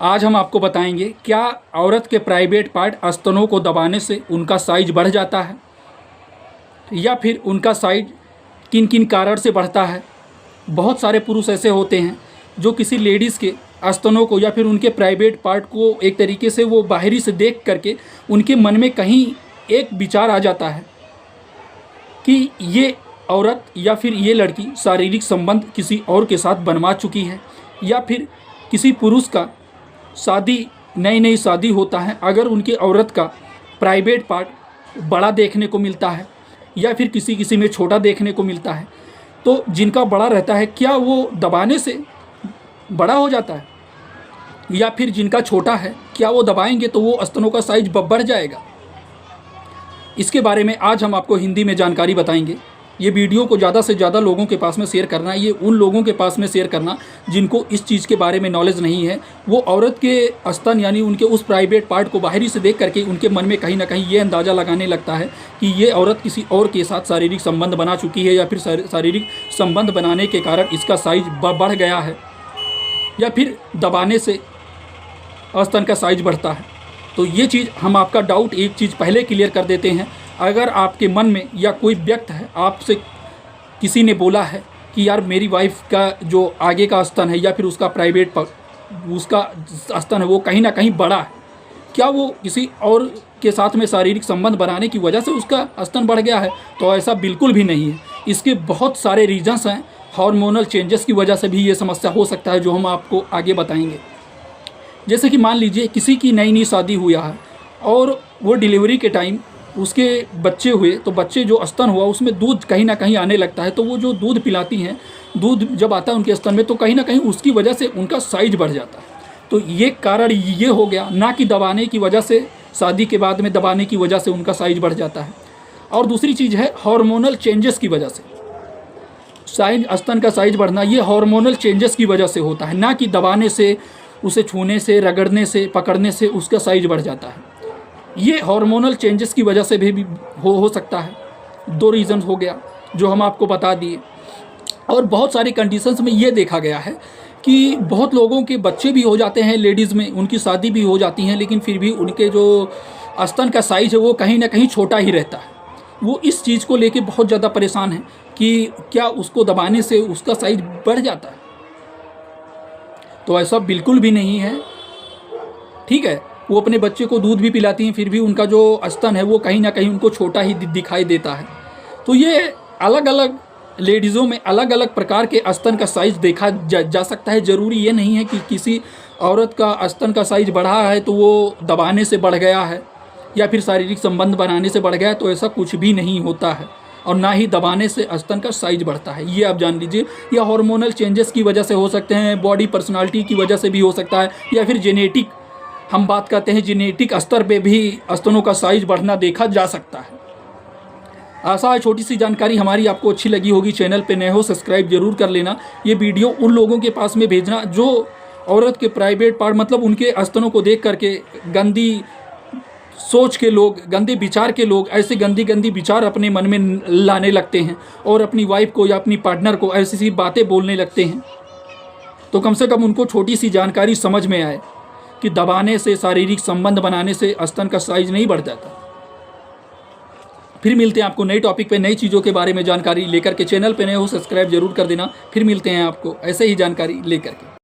आज हम आपको बताएंगे क्या औरत के प्राइवेट पार्ट स्तनों को दबाने से उनका साइज बढ़ जाता है या फिर उनका साइज किन किन कारण से बढ़ता है। बहुत सारे पुरुष ऐसे होते हैं जो किसी लेडीज़ के स्तनों को या फिर उनके प्राइवेट पार्ट को एक तरीके से वो बाहरी से देख करके उनके मन में कहीं एक विचार आ जाता है कि ये औरत या फिर ये लड़की शारीरिक संबंध किसी और के साथ बनवा चुकी है, या फिर किसी पुरुष का शादी नई शादी होता है, अगर उनकी औरत का प्राइवेट पार्ट बड़ा देखने को मिलता है या फिर किसी में छोटा देखने को मिलता है, तो जिनका बड़ा रहता है क्या वो दबाने से बड़ा हो जाता है, या फिर जिनका छोटा है क्या वो दबाएंगे तो वो स्तनों का साइज बढ़ जाएगा। इसके बारे में आज हम आपको हिंदी में जानकारी बताएंगे। ये वीडियो को ज़्यादा से ज़्यादा लोगों के पास में शेयर करना है, ये उन लोगों के पास में शेयर करना जिनको इस चीज़ के बारे में नॉलेज नहीं है। वो औरत के स्तन यानी उनके उस प्राइवेट पार्ट को बाहरी से देख करके उनके मन में कहीं ना कहीं ये अंदाज़ा लगाने लगता है कि ये औरत किसी और के साथ शारीरिक संबंध बना चुकी है, या फिर शारीरिक संबंध बनाने के कारण इसका साइज बढ़ गया है, या फिर दबाने से स्तन का साइज बढ़ता है। तो ये चीज़ हम आपका डाउट एक चीज़ पहले क्लियर कर देते हैं। अगर आपके मन में या कोई व्यक्ति है, आपसे किसी ने बोला है कि यार मेरी वाइफ का जो आगे का स्तन है या फिर उसका प्राइवेट उसका स्तन है वो कहीं ना कहीं बड़ा है, क्या वो किसी और के साथ में शारीरिक संबंध बनाने की वजह से उसका स्तन बढ़ गया है? तो ऐसा बिल्कुल भी नहीं है। इसके बहुत सारे रीजंस हैं। हार्मोनल चेंजेस की वजह से भी ये समस्या हो सकता है, जो हम आपको आगे बताएंगे। जैसे कि मान लीजिए किसी की नई शादी हुआ है और वो डिलीवरी के टाइम उसके बच्चे हुए, तो बच्चे जो स्तन हुआ उसमें दूध कहीं ना कहीं आने लगता है, तो वो जो दूध पिलाती हैं, दूध जब आता है उनके स्तन में तो कहीं ना कहीं उसकी वजह से उनका साइज बढ़ जाता है। तो ये कारण ये हो गया, ना कि दबाने की वजह से, शादी के बाद में दबाने की वजह से उनका साइज बढ़ जाता है। और दूसरी चीज़ है हार्मोनल चेंजेस की वजह से स्तन का साइज बढ़ना, ये हार्मोनल चेंजेस की वजह से होता है, ना कि दबाने से, उसे छूने से, रगड़ने से, पकड़ने से उसका साइज बढ़ जाता है। ये हार्मोनल चेंजेस की वजह से भी हो सकता है। दो रीज़न हो गया जो हम आपको बता दिए। और बहुत सारी कंडीशंस में ये देखा गया है कि बहुत लोगों के बच्चे भी हो जाते हैं, लेडीज़ में उनकी शादी भी हो जाती हैं, लेकिन फिर भी उनके जो स्तन का साइज है वो कहीं ना कहीं छोटा ही रहता है। वो इस चीज़ को लेके बहुत ज़्यादा परेशान है कि क्या उसको दबाने से उसका साइज बढ़ जाता है। तो ऐसा बिल्कुल भी नहीं है, ठीक है। वो अपने बच्चे को दूध भी पिलाती हैं, फिर भी उनका जो स्तन है वो कहीं ना कहीं उनको छोटा ही दिखाई देता है। तो ये अलग अलग लेडीज़ों में अलग अलग प्रकार के स्तन का साइज देखा जा सकता है। ज़रूरी ये नहीं है कि किसी औरत का स्तन का साइज बढ़ा है तो वो दबाने से बढ़ गया है या फिर शारीरिक संबंध बनाने से बढ़ गया है, तो ऐसा कुछ भी नहीं होता है। और ना ही दबाने से स्तन का साइज बढ़ता है, ये आप जान लीजिए। या हार्मोनल चेंजेस की वजह से हो सकते हैं, बॉडी पर्सनालिटी की वजह से भी हो सकता है, या फिर जेनेटिक, हम बात करते हैं जेनेटिक स्तर पे भी स्तनों का साइज बढ़ना देखा जा सकता है। आशा है छोटी सी जानकारी हमारी आपको अच्छी लगी होगी। चैनल पे नए हो सब्सक्राइब जरूर कर लेना। ये वीडियो उन लोगों के पास में भेजना जो औरत के प्राइवेट पार्ट मतलब उनके स्तनों को देख करके गंदी सोच के लोग, गंदे विचार के लोग ऐसे गंदी विचार अपने मन में लाने लगते हैं और अपनी वाइफ को या अपनी पार्टनर को ऐसी सी बातें बोलने लगते हैं। तो कम से कम उनको छोटी सी जानकारी समझ में आए कि दबाने से, शारीरिक संबंध बनाने से स्तन का साइज नहीं बढ़ जाता। फिर मिलते हैं आपको नई टॉपिक पे, नई चीज़ों के बारे में जानकारी लेकर के। चैनल पे नए हो सब्सक्राइब जरूर कर देना। फिर मिलते हैं आपको ऐसे ही जानकारी लेकर के।